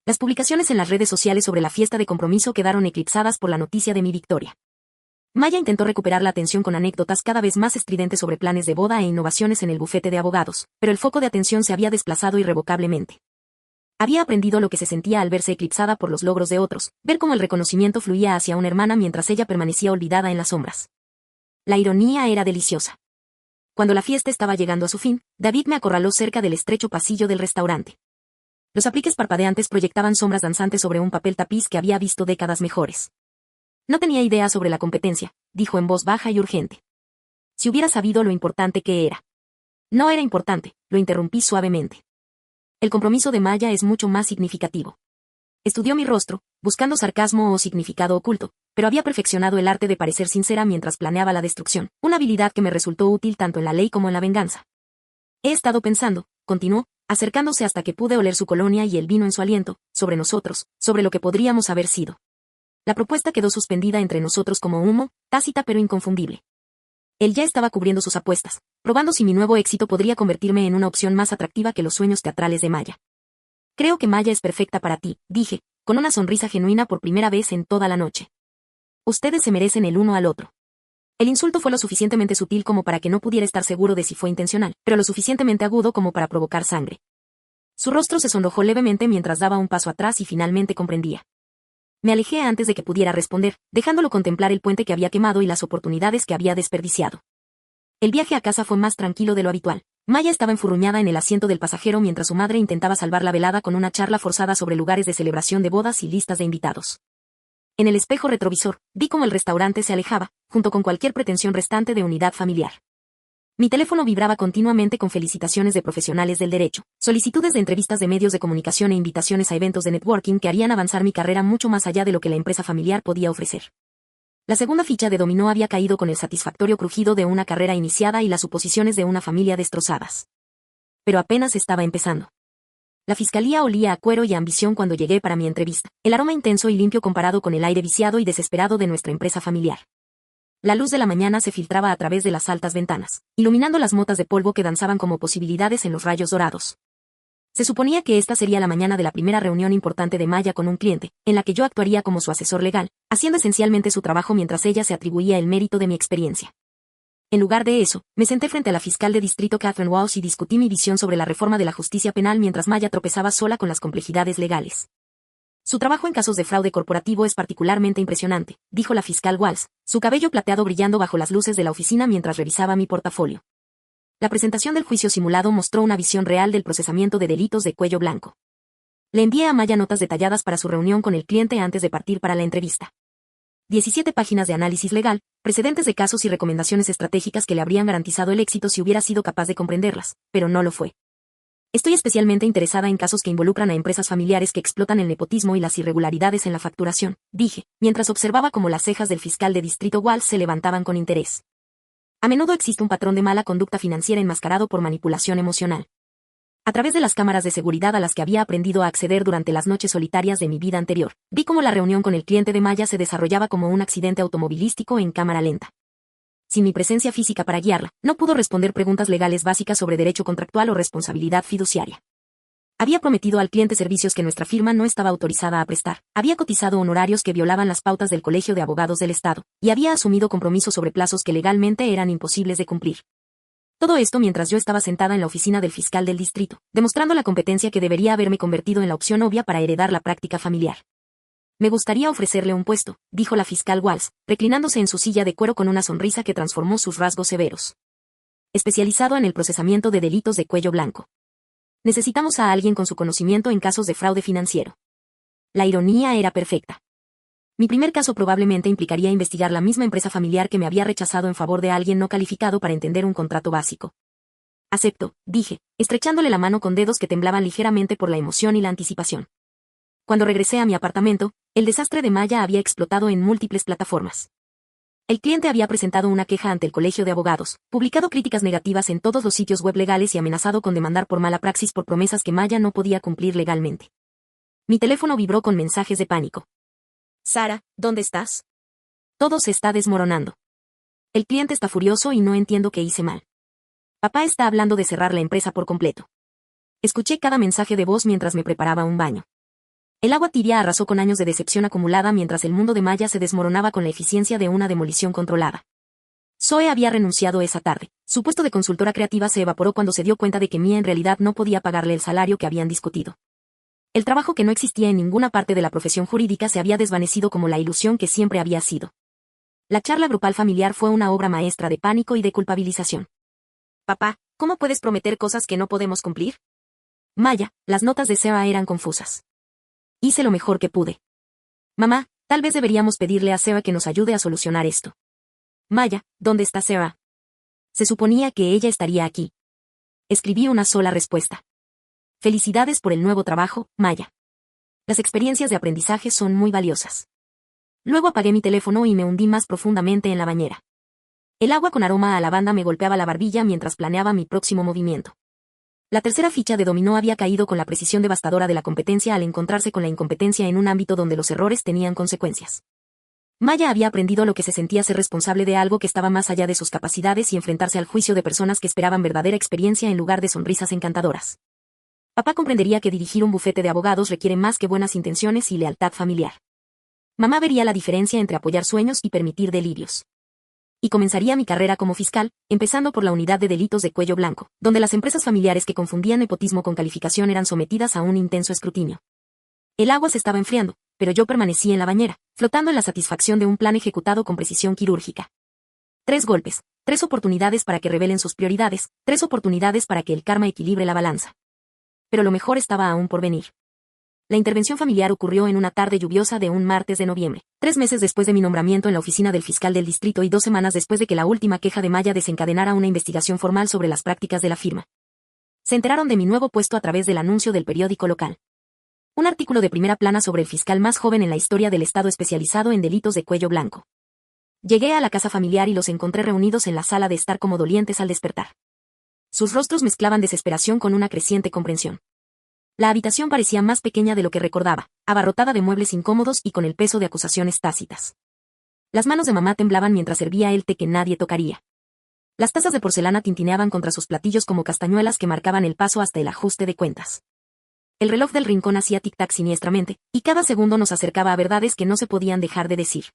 Las publicaciones en las redes sociales sobre la fiesta de compromiso quedaron eclipsadas por la noticia de mi victoria. Maya intentó recuperar la atención con anécdotas cada vez más estridentes sobre planes de boda e innovaciones en el bufete de abogados, pero el foco de atención se había desplazado irrevocablemente. Había aprendido lo que se sentía al verse eclipsada por los logros de otros, ver cómo el reconocimiento fluía hacia una hermana mientras ella permanecía olvidada en las sombras. La ironía era deliciosa. Cuando la fiesta estaba llegando a su fin, David me acorraló cerca del estrecho pasillo del restaurante. Los apliques parpadeantes proyectaban sombras danzantes sobre un papel tapiz que había visto décadas mejores. No tenía idea sobre la competencia, dijo en voz baja y urgente. Si hubiera sabido lo importante que era. No era importante, lo interrumpí suavemente. El compromiso de Maya es mucho más significativo. Estudió mi rostro, buscando sarcasmo o significado oculto, pero había perfeccionado el arte de parecer sincera mientras planeaba la destrucción, una habilidad que me resultó útil tanto en la ley como en la venganza. He estado pensando, continuó, acercándose hasta que pude oler su colonia y el vino en su aliento, sobre nosotros, sobre lo que podríamos haber sido. La propuesta quedó suspendida entre nosotros como humo, tácita pero inconfundible. Él ya estaba cubriendo sus apuestas, probando si mi nuevo éxito podría convertirme en una opción más atractiva que los sueños teatrales de Maya. Creo que Maya es perfecta para ti, dije, con una sonrisa genuina por primera vez en toda la noche. Ustedes se merecen el uno al otro. El insulto fue lo suficientemente sutil como para que no pudiera estar seguro de si fue intencional, pero lo suficientemente agudo como para provocar sangre. Su rostro se sonrojó levemente mientras daba un paso atrás y finalmente comprendía. Me alejé antes de que pudiera responder, dejándolo contemplar el puente que había quemado y las oportunidades que había desperdiciado. El viaje a casa fue más tranquilo de lo habitual. Maya estaba enfurruñada en el asiento del pasajero mientras su madre intentaba salvar la velada con una charla forzada sobre lugares de celebración de bodas y listas de invitados. En el espejo retrovisor, vi cómo el restaurante se alejaba, junto con cualquier pretensión restante de unidad familiar. Mi teléfono vibraba continuamente con felicitaciones de profesionales del derecho, solicitudes de entrevistas de medios de comunicación e invitaciones a eventos de networking que harían avanzar mi carrera mucho más allá de lo que la empresa familiar podía ofrecer. La segunda ficha de dominó había caído con el satisfactorio crujido de una carrera iniciada y las suposiciones de una familia destrozadas. Pero apenas estaba empezando. La fiscalía olía a cuero y a ambición cuando llegué para mi entrevista, el aroma intenso y limpio comparado con el aire viciado y desesperado de nuestra empresa familiar. La luz de la mañana se filtraba a través de las altas ventanas, iluminando las motas de polvo que danzaban como posibilidades en los rayos dorados. Se suponía que esta sería la mañana de la primera reunión importante de Maya con un cliente, en la que yo actuaría como su asesor legal, haciendo esencialmente su trabajo mientras ella se atribuía el mérito de mi experiencia. En lugar de eso, me senté frente a la fiscal de distrito Catherine Walsh y discutí mi visión sobre la reforma de la justicia penal mientras Maya tropezaba sola con las complejidades legales. Su trabajo en casos de fraude corporativo es particularmente impresionante, dijo la fiscal Walsh, su cabello plateado brillando bajo las luces de la oficina mientras revisaba mi portafolio. La presentación del juicio simulado mostró una visión real del procesamiento de delitos de cuello blanco. Le envié a Maya notas detalladas para su reunión con el cliente antes de partir para la entrevista. 17 páginas de análisis legal, precedentes de casos y recomendaciones estratégicas que le habrían garantizado el éxito si hubiera sido capaz de comprenderlas, pero no lo fue. Estoy especialmente interesada en casos que involucran a empresas familiares que explotan el nepotismo y las irregularidades en la facturación, dije, mientras observaba cómo las cejas del fiscal de distrito Walsh se levantaban con interés. A menudo existe un patrón de mala conducta financiera enmascarado por manipulación emocional. A través de las cámaras de seguridad a las que había aprendido a acceder durante las noches solitarias de mi vida anterior, vi cómo la reunión con el cliente de Maya se desarrollaba como un accidente automovilístico en cámara lenta. Sin mi presencia física para guiarla, no pudo responder preguntas legales básicas sobre derecho contractual o responsabilidad fiduciaria. Había prometido al cliente servicios que nuestra firma no estaba autorizada a prestar, había cotizado honorarios que violaban las pautas del Colegio de Abogados del Estado, y había asumido compromisos sobre plazos que legalmente eran imposibles de cumplir. Todo esto mientras yo estaba sentada en la oficina del fiscal del distrito, demostrando la competencia que debería haberme convertido en la opción obvia para heredar la práctica familiar. Me gustaría ofrecerle un puesto, dijo la fiscal Walsh, reclinándose en su silla de cuero con una sonrisa que transformó sus rasgos severos. Especializado en el procesamiento de delitos de cuello blanco. Necesitamos a alguien con su conocimiento en casos de fraude financiero. La ironía era perfecta. Mi primer caso probablemente implicaría investigar la misma empresa familiar que me había rechazado en favor de alguien no calificado para entender un contrato básico. Acepto, dije, estrechándole la mano con dedos que temblaban ligeramente por la emoción y la anticipación. Cuando regresé a mi apartamento, el desastre de Maya había explotado en múltiples plataformas. El cliente había presentado una queja ante el Colegio de Abogados, publicado críticas negativas en todos los sitios web legales y amenazado con demandar por mala praxis por promesas que Maya no podía cumplir legalmente. Mi teléfono vibró con mensajes de pánico. Sara, ¿dónde estás? Todo se está desmoronando. El cliente está furioso y no entiendo qué hice mal. Papá está hablando de cerrar la empresa por completo. Escuché cada mensaje de voz mientras me preparaba un baño. El agua tibia arrasó con años de decepción acumulada mientras el mundo de Maya se desmoronaba con la eficiencia de una demolición controlada. Zoe había renunciado esa tarde. Su puesto de consultora creativa se evaporó cuando se dio cuenta de que Mia en realidad no podía pagarle el salario que habían discutido. El trabajo que no existía en ninguna parte de la profesión jurídica se había desvanecido como la ilusión que siempre había sido. La charla grupal familiar fue una obra maestra de pánico y de culpabilización. Papá, ¿cómo puedes prometer cosas que no podemos cumplir? Maya, las notas de Sarah eran confusas. Hice lo mejor que pude. Mamá, tal vez deberíamos pedirle a Sarah que nos ayude a solucionar esto. Maya, ¿dónde está Sarah? Se suponía que ella estaría aquí. Escribí una sola respuesta. Felicidades por el nuevo trabajo, Maya. Las experiencias de aprendizaje son muy valiosas. Luego apagué mi teléfono y me hundí más profundamente en la bañera. El agua con aroma a lavanda me golpeaba la barbilla mientras planeaba mi próximo movimiento. La tercera ficha de dominó había caído con la precisión devastadora de la competencia al encontrarse con la incompetencia en un ámbito donde los errores tenían consecuencias. Maya había aprendido lo que se sentía ser responsable de algo que estaba más allá de sus capacidades y enfrentarse al juicio de personas que esperaban verdadera experiencia en lugar de sonrisas encantadoras. Papá comprendería que dirigir un bufete de abogados requiere más que buenas intenciones y lealtad familiar. Mamá vería la diferencia entre apoyar sueños y permitir delirios. Y comenzaría mi carrera como fiscal, empezando por la unidad de delitos de cuello blanco, donde las empresas familiares que confundían nepotismo con calificación eran sometidas a un intenso escrutinio. El agua se estaba enfriando, pero yo permanecí en la bañera, flotando en la satisfacción de un plan ejecutado con precisión quirúrgica. 3 golpes, 3 oportunidades para que revelen sus prioridades, 3 oportunidades para que el karma equilibre la balanza. Pero lo mejor estaba aún por venir. La intervención familiar ocurrió en una tarde lluviosa de un martes de noviembre, 3 meses después de mi nombramiento en la oficina del fiscal del distrito y 2 semanas después de que la última queja de Maya desencadenara una investigación formal sobre las prácticas de la firma. Se enteraron de mi nuevo puesto a través del anuncio del periódico local. Un artículo de primera plana sobre el fiscal más joven en la historia del estado especializado en delitos de cuello blanco. Llegué a la casa familiar y los encontré reunidos en la sala de estar como dolientes al despertar. Sus rostros mezclaban desesperación con una creciente comprensión. La habitación parecía más pequeña de lo que recordaba, abarrotada de muebles incómodos y con el peso de acusaciones tácitas. Las manos de mamá temblaban mientras servía el té que nadie tocaría. Las tazas de porcelana tintineaban contra sus platillos como castañuelas que marcaban el paso hasta el ajuste de cuentas. El reloj del rincón hacía tic-tac siniestramente, y cada segundo nos acercaba a verdades que no se podían dejar de decir.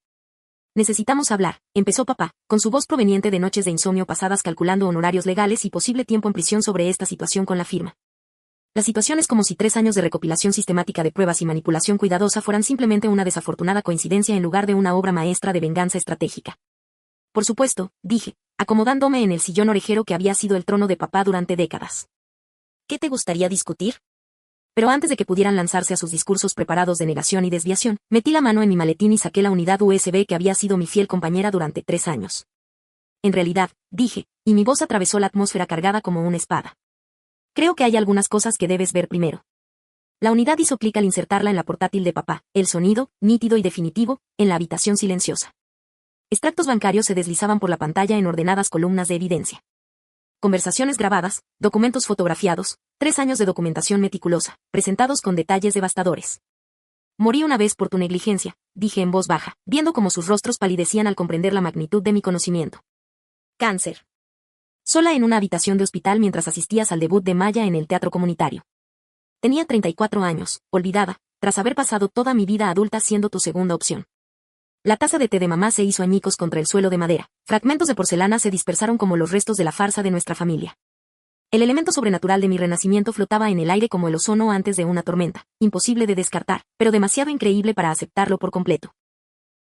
Necesitamos hablar, empezó papá, con su voz proveniente de noches de insomnio pasadas calculando honorarios legales y posible tiempo en prisión sobre esta situación con la firma. La situación es como si 3 años de recopilación sistemática de pruebas y manipulación cuidadosa fueran simplemente una desafortunada coincidencia en lugar de una obra maestra de venganza estratégica. Por supuesto, dije, acomodándome en el sillón orejero que había sido el trono de papá durante décadas. ¿Qué te gustaría discutir? Pero antes de que pudieran lanzarse a sus discursos preparados de negación y desviación, metí la mano en mi maletín y saqué la unidad USB que había sido mi fiel compañera durante 3 años. En realidad, dije, y mi voz atravesó la atmósfera cargada como una espada. Creo que hay algunas cosas que debes ver primero. La unidad hizo clic al insertarla en la portátil de papá, el sonido, nítido y definitivo, en la habitación silenciosa. Extractos bancarios se deslizaban por la pantalla en ordenadas columnas de evidencia. Conversaciones grabadas, documentos fotografiados, 3 años de documentación meticulosa, presentados con detalles devastadores. Morí una vez por tu negligencia, dije en voz baja, viendo cómo sus rostros palidecían al comprender la magnitud de mi conocimiento. Cáncer. Sola en una habitación de hospital mientras asistías al debut de Maya en el teatro comunitario. Tenía 34 años, olvidada, tras haber pasado toda mi vida adulta siendo tu segunda opción. La taza de té de mamá se hizo añicos contra el suelo de madera. Fragmentos de porcelana se dispersaron como los restos de la farsa de nuestra familia. El elemento sobrenatural de mi renacimiento flotaba en el aire como el ozono antes de una tormenta, imposible de descartar, pero demasiado increíble para aceptarlo por completo.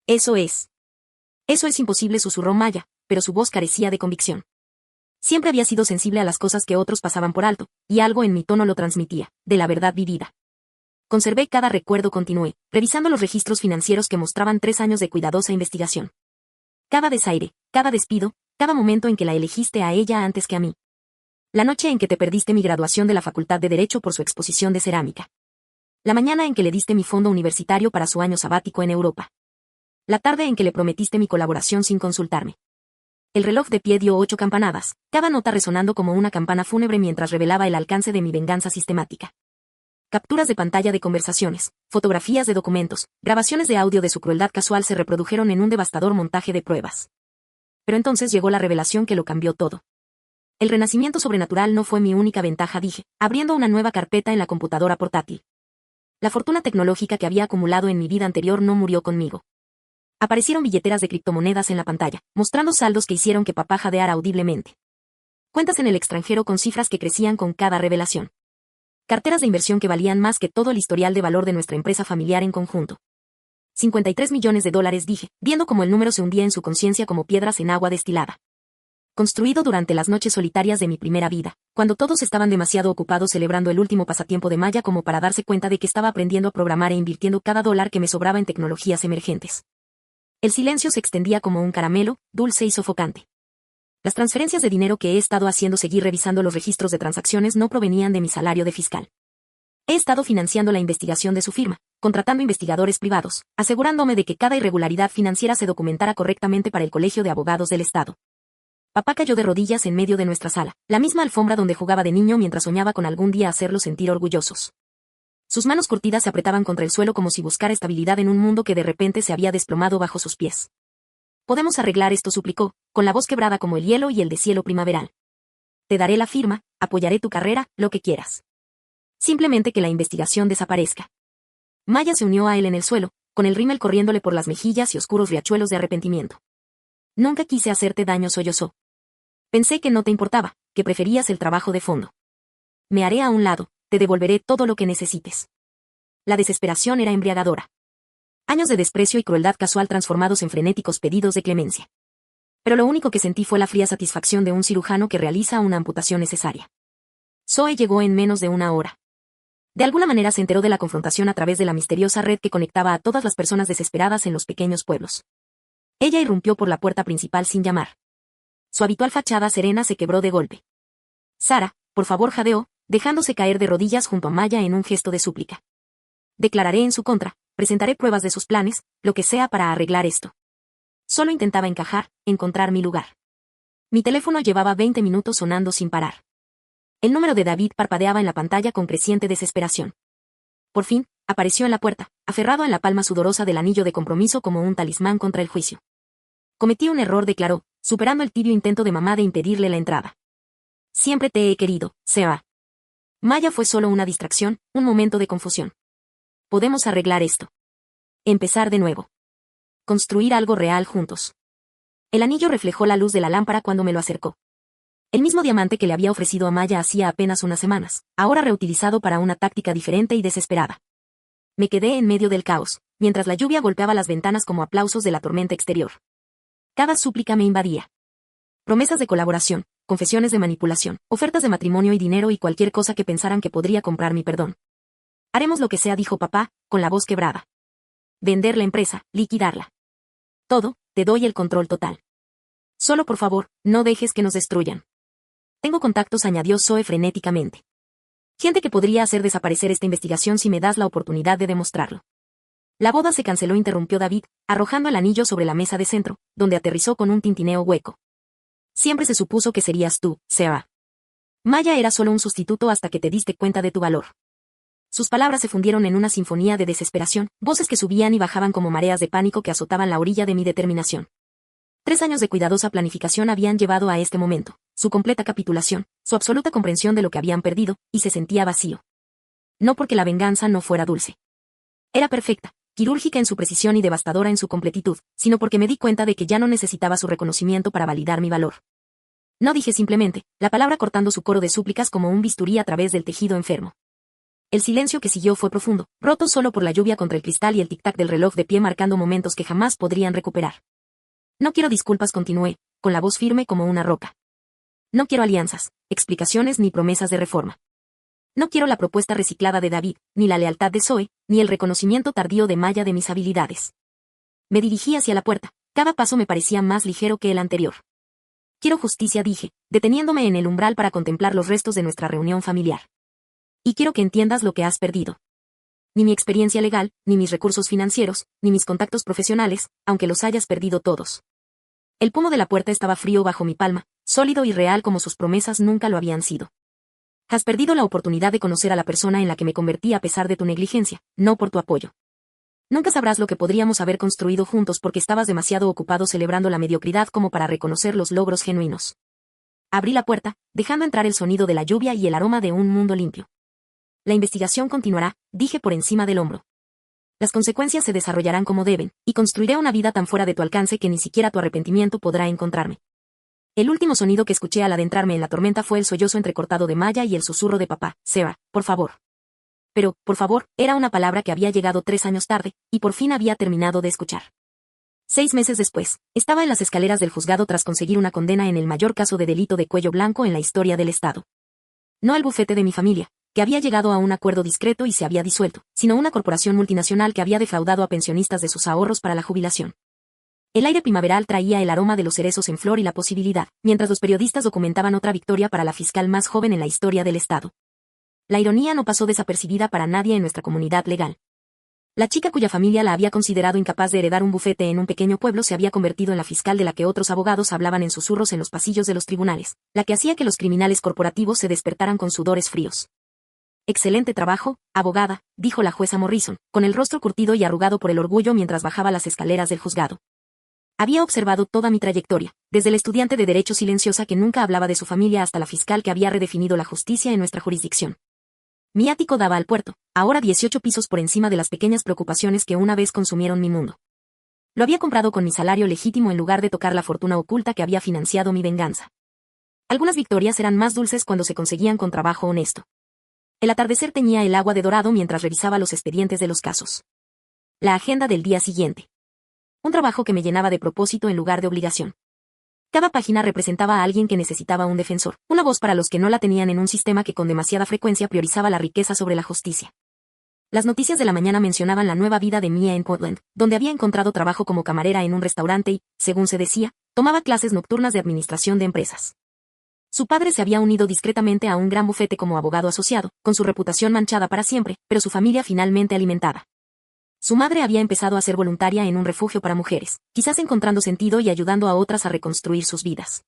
Eso es imposible, susurró Maya, pero su voz carecía de convicción. Siempre había sido sensible a las cosas que otros pasaban por alto, y algo en mi tono lo transmitía, de la verdad vivida. Conservé cada recuerdo, continué, revisando los registros financieros que mostraban 3 años de cuidadosa investigación. Cada desaire, cada despido, cada momento en que la elegiste a ella antes que a mí. La noche en que te perdiste mi graduación de la Facultad de Derecho por su exposición de cerámica. La mañana en que le diste mi fondo universitario para su año sabático en Europa. La tarde en que le prometiste mi colaboración sin consultarme. El reloj de pie dio 8 campanadas, cada nota resonando como una campana fúnebre mientras revelaba el alcance de mi venganza sistemática. Capturas de pantalla de conversaciones, fotografías de documentos, grabaciones de audio de su crueldad casual se reprodujeron en un devastador montaje de pruebas. Pero entonces llegó la revelación que lo cambió todo. El renacimiento sobrenatural no fue mi única ventaja, dije, abriendo una nueva carpeta en la computadora portátil. La fortuna tecnológica que había acumulado en mi vida anterior no murió conmigo. Aparecieron billeteras de criptomonedas en la pantalla, mostrando saldos que hicieron que papá jadeara audiblemente. Cuentas en el extranjero con cifras que crecían con cada revelación. Carteras de inversión que valían más que todo el historial de valor de nuestra empresa familiar en conjunto. 53 millones de dólares, dije, viendo cómo el número se hundía en su conciencia como piedras en agua destilada. Construido durante las noches solitarias de mi primera vida, cuando todos estaban demasiado ocupados celebrando el último pasatiempo de Maya como para darse cuenta de que estaba aprendiendo a programar e invirtiendo cada dólar que me sobraba en tecnologías emergentes. El silencio se extendía como un caramelo, dulce y sofocante. Las transferencias de dinero que he estado haciendo seguir revisando los registros de transacciones no provenían de mi salario de fiscal. He estado financiando la investigación de su firma, contratando investigadores privados, asegurándome de que cada irregularidad financiera se documentara correctamente para el Colegio de Abogados del Estado. Papá cayó de rodillas en medio de nuestra sala, la misma alfombra donde jugaba de niño mientras soñaba con algún día hacerlos sentir orgullosos. Sus manos curtidas se apretaban contra el suelo como si buscara estabilidad en un mundo que de repente se había desplomado bajo sus pies. Podemos arreglar esto, suplicó, con la voz quebrada como el hielo y el deshielo primaveral. Te daré la firma, apoyaré tu carrera, lo que quieras. Simplemente que la investigación desaparezca. Maya se unió a él en el suelo, con el rímel corriéndole por las mejillas y oscuros riachuelos de arrepentimiento. Nunca quise hacerte daño, sollozó. Pensé que no te importaba, que preferías el trabajo de fondo. Me haré a un lado, te devolveré todo lo que necesites. La desesperación era embriagadora. Años de desprecio y crueldad casual transformados en frenéticos pedidos de clemencia. Pero lo único que sentí fue la fría satisfacción de un cirujano que realiza una amputación necesaria. Zoe llegó en menos de una hora. De alguna manera se enteró de la confrontación a través de la misteriosa red que conectaba a todas las personas desesperadas en los pequeños pueblos. Ella irrumpió por la puerta principal sin llamar. Su habitual fachada serena se quebró de golpe. Sara, por favor, jadeó, dejándose caer de rodillas junto a Maya en un gesto de súplica. Declararé en su contra, presentaré pruebas de sus planes, lo que sea para arreglar esto. Solo intentaba encajar, encontrar mi lugar. Mi teléfono llevaba 20 minutos sonando sin parar. El número de David parpadeaba en la pantalla con creciente desesperación. Por fin, apareció en la puerta, aferrado en la palma sudorosa del anillo de compromiso como un talismán contra el juicio. Cometí un error, declaró, superando el tibio intento de mamá de impedirle la entrada. Siempre te he querido, Seba. Maya fue solo una distracción, un momento de confusión. Podemos arreglar esto. Empezar de nuevo. Construir algo real juntos. El anillo reflejó la luz de la lámpara cuando me lo acercó. El mismo diamante que le había ofrecido a Maya hacía apenas unas semanas, ahora reutilizado para una táctica diferente y desesperada. Me quedé en medio del caos, mientras la lluvia golpeaba las ventanas como aplausos de la tormenta exterior. Cada súplica me invadía. Promesas de colaboración, confesiones de manipulación, ofertas de matrimonio y dinero y cualquier cosa que pensaran que podría comprar mi perdón. Haremos lo que sea, dijo papá, con la voz quebrada. Vender la empresa, liquidarla. Todo, te doy el control total. Solo por favor, no dejes que nos destruyan. Tengo contactos, añadió Zoe frenéticamente. Gente que podría hacer desaparecer esta investigación si me das la oportunidad de demostrarlo. La boda se canceló, interrumpió David, arrojando el anillo sobre la mesa de centro, donde aterrizó con un tintineo hueco. Siempre se supuso que serías tú, Seba. Maya era solo un sustituto hasta que te diste cuenta de tu valor. Sus palabras se fundieron en una sinfonía de desesperación, voces que subían y bajaban como mareas de pánico que azotaban la orilla de mi determinación. 3 años de cuidadosa planificación habían llevado a este momento, su completa capitulación, su absoluta comprensión de lo que habían perdido, y se sentía vacío. No porque la venganza no fuera dulce. Era perfecta, quirúrgica en su precisión y devastadora en su completitud, sino porque me di cuenta de que ya no necesitaba su reconocimiento para validar mi valor. No dije simplemente, la palabra cortando su coro de súplicas como un bisturí a través del tejido enfermo. El silencio que siguió fue profundo, roto solo por la lluvia contra el cristal y el tic-tac del reloj de pie marcando momentos que jamás podrían recuperar. No quiero disculpas, continué, con la voz firme como una roca. No quiero alianzas, explicaciones ni promesas de reforma. No quiero la propuesta reciclada de David, ni la lealtad de Zoe, ni el reconocimiento tardío de Maya de mis habilidades. Me dirigí hacia la puerta, cada paso me parecía más ligero que el anterior. Quiero justicia, dije, deteniéndome en el umbral para contemplar los restos de nuestra reunión familiar. Y quiero que entiendas lo que has perdido. Ni mi experiencia legal, ni mis recursos financieros, ni mis contactos profesionales, aunque los hayas perdido todos. El pomo de la puerta estaba frío bajo mi palma, sólido y real como sus promesas nunca lo habían sido. Has perdido la oportunidad de conocer a la persona en la que me convertí a pesar de tu negligencia, no por tu apoyo. Nunca sabrás lo que podríamos haber construido juntos porque estabas demasiado ocupado celebrando la mediocridad como para reconocer los logros genuinos. Abrí la puerta, dejando entrar el sonido de la lluvia y el aroma de un mundo limpio. La investigación continuará, dije por encima del hombro. Las consecuencias se desarrollarán como deben, y construiré una vida tan fuera de tu alcance que ni siquiera tu arrepentimiento podrá encontrarme. El último sonido que escuché al adentrarme en la tormenta fue el sollozo entrecortado de Maya y el susurro de papá, Sarah, por favor. Pero, por favor, era una palabra que había llegado 3 años tarde, y por fin había terminado de escuchar. 6 meses después, estaba en las escaleras del juzgado tras conseguir una condena en el mayor caso de delito de cuello blanco en la historia del Estado. No el bufete de mi familia, que había llegado a un acuerdo discreto y se había disuelto, sino una corporación multinacional que había defraudado a pensionistas de sus ahorros para la jubilación. El aire primaveral traía el aroma de los cerezos en flor y la posibilidad, mientras los periodistas documentaban otra victoria para la fiscal más joven en la historia del Estado. La ironía no pasó desapercibida para nadie en nuestra comunidad legal. La chica cuya familia la había considerado incapaz de heredar un bufete en un pequeño pueblo se había convertido en la fiscal de la que otros abogados hablaban en susurros en los pasillos de los tribunales, la que hacía que los criminales corporativos se despertaran con sudores fríos. Excelente trabajo, abogada, dijo la jueza Morrison, con el rostro curtido y arrugado por el orgullo mientras bajaba las escaleras del juzgado. Había observado toda mi trayectoria, desde el estudiante de derecho silenciosa que nunca hablaba de su familia hasta la fiscal que había redefinido la justicia en nuestra jurisdicción. Mi ático daba al puerto, ahora 18 pisos por encima de las pequeñas preocupaciones que una vez consumieron mi mundo. Lo había comprado con mi salario legítimo en lugar de tocar la fortuna oculta que había financiado mi venganza. Algunas victorias eran más dulces cuando se conseguían con trabajo honesto. El atardecer teñía el agua de dorado mientras revisaba los expedientes de los casos. La agenda del día siguiente. Un trabajo que me llenaba de propósito en lugar de obligación. Cada página representaba a alguien que necesitaba un defensor, una voz para los que no la tenían en un sistema que con demasiada frecuencia priorizaba la riqueza sobre la justicia. Las noticias de la mañana mencionaban la nueva vida de Mia en Portland, donde había encontrado trabajo como camarera en un restaurante y, según se decía, tomaba clases nocturnas de administración de empresas. Su padre se había unido discretamente a un gran bufete como abogado asociado, con su reputación manchada para siempre, pero su familia finalmente alimentada. Su madre había empezado a ser voluntaria en un refugio para mujeres, quizás encontrando sentido y ayudando a otras a reconstruir sus vidas.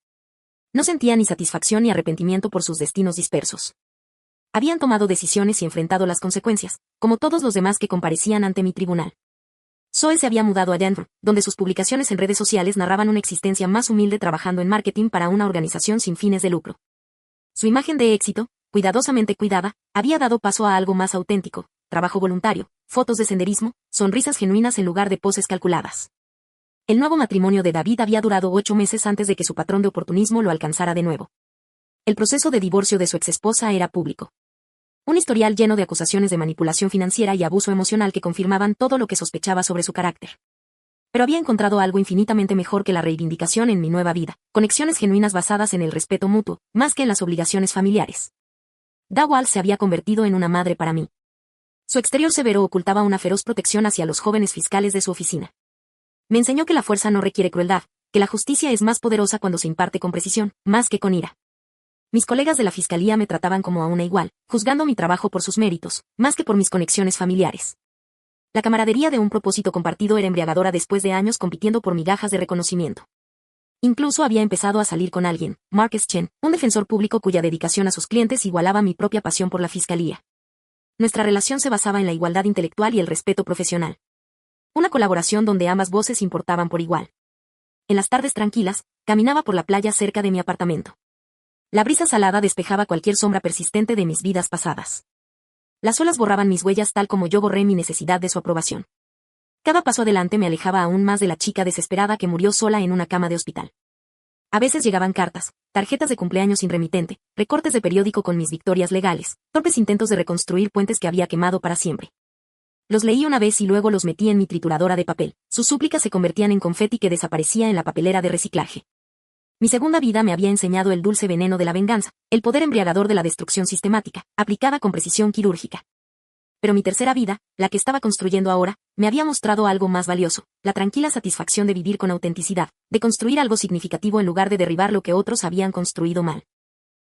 No sentía ni satisfacción ni arrepentimiento por sus destinos dispersos. Habían tomado decisiones y enfrentado las consecuencias, como todos los demás que comparecían ante mi tribunal. Zoe se había mudado a Denver, donde sus publicaciones en redes sociales narraban una existencia más humilde trabajando en marketing para una organización sin fines de lucro. Su imagen de éxito, cuidadosamente cuidada, había dado paso a algo más auténtico, trabajo voluntario, fotos de senderismo, sonrisas genuinas en lugar de poses calculadas. El nuevo matrimonio de David había durado 8 meses antes de que su patrón de oportunismo lo alcanzara de nuevo. El proceso de divorcio de su exesposa era público. Un historial lleno de acusaciones de manipulación financiera y abuso emocional que confirmaban todo lo que sospechaba sobre su carácter. Pero había encontrado algo infinitamente mejor que la reivindicación en mi nueva vida, conexiones genuinas basadas en el respeto mutuo, más que en las obligaciones familiares. Dawal se había convertido en una madre para mí. Su exterior severo ocultaba una feroz protección hacia los jóvenes fiscales de su oficina. Me enseñó que la fuerza no requiere crueldad, que la justicia es más poderosa cuando se imparte con precisión, más que con ira. Mis colegas de la fiscalía me trataban como a una igual, juzgando mi trabajo por sus méritos, más que por mis conexiones familiares. La camaradería de un propósito compartido era embriagadora después de años compitiendo por migajas de reconocimiento. Incluso había empezado a salir con alguien, Marcus Chen, un defensor público cuya dedicación a sus clientes igualaba mi propia pasión por la fiscalía. Nuestra relación se basaba en la igualdad intelectual y el respeto profesional. Una colaboración donde ambas voces importaban por igual. En las tardes tranquilas, caminaba por la playa cerca de mi apartamento. La brisa salada despejaba cualquier sombra persistente de mis vidas pasadas. Las olas borraban mis huellas tal como yo borré mi necesidad de su aprobación. Cada paso adelante me alejaba aún más de la chica desesperada que murió sola en una cama de hospital. A veces llegaban cartas, tarjetas de cumpleaños sin remitente, recortes de periódico con mis victorias legales, torpes intentos de reconstruir puentes que había quemado para siempre. Los leí una vez y luego los metí en mi trituradora de papel. Sus súplicas se convertían en confeti que desaparecía en la papelera de reciclaje. Mi segunda vida me había enseñado el dulce veneno de la venganza, el poder embriagador de la destrucción sistemática, aplicada con precisión quirúrgica. Pero mi tercera vida, la que estaba construyendo ahora, me había mostrado algo más valioso, la tranquila satisfacción de vivir con autenticidad, de construir algo significativo en lugar de derribar lo que otros habían construido mal.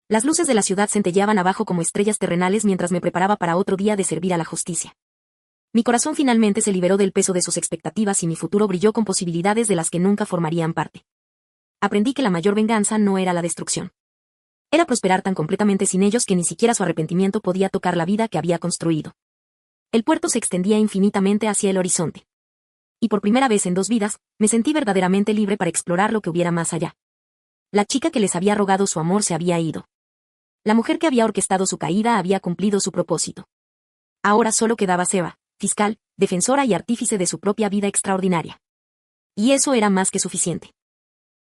Las luces de la ciudad centelleaban abajo como estrellas terrenales mientras me preparaba para otro día de servir a la justicia. Mi corazón finalmente se liberó del peso de sus expectativas y mi futuro brilló con posibilidades de las que nunca formarían parte. Aprendí que la mayor venganza no era la destrucción. Era prosperar tan completamente sin ellos que ni siquiera su arrepentimiento podía tocar la vida que había construido. El puerto se extendía infinitamente hacia el horizonte. Y por primera vez en 2 vidas, me sentí verdaderamente libre para explorar lo que hubiera más allá. La chica que les había rogado su amor se había ido. La mujer que había orquestado su caída había cumplido su propósito. Ahora solo quedaba Seba, fiscal, defensora y artífice de su propia vida extraordinaria. Y eso era más que suficiente.